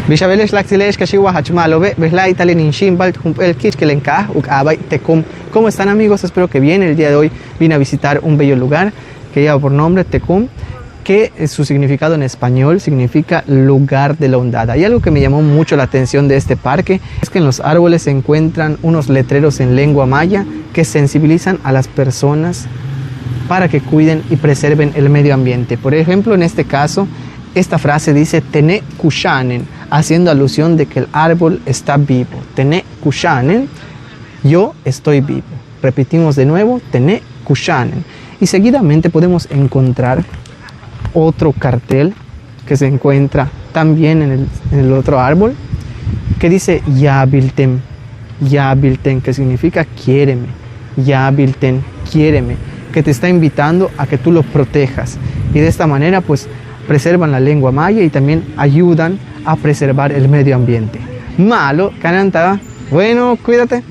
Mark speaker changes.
Speaker 1: Bishabeles laxilesh kashiwa hachmalobe, besla italien inshimbal, el kichkelenka, ukabay Tecum. ¿Cómo están, amigos? Espero que bien. El día de hoy vine a visitar un bello lugar que lleva por nombre Tecum, que su significado en español significa lugar de la ondada. Y algo que me llamó mucho la atención de este parque es que en los árboles se encuentran unos letreros en lengua maya que sensibilizan a las personas para que cuiden y preserven el medio ambiente. Por ejemplo, en este caso, esta frase dice Tene kushanen, haciendo alusión de que el árbol está vivo. Tene kushanen, yo estoy vivo. Repetimos de nuevo, Tene kushanen. Y seguidamente podemos encontrar otro cartel que se encuentra también en el otro árbol, que dice Yabilten, Yabilten, que significa quiéreme, Yabilten, quiéreme, que te está invitando a que tú lo protejas. Y de esta manera pues preservan la lengua maya y también ayudan a preservar el medio ambiente. Malo, cananta, bueno, cuídate.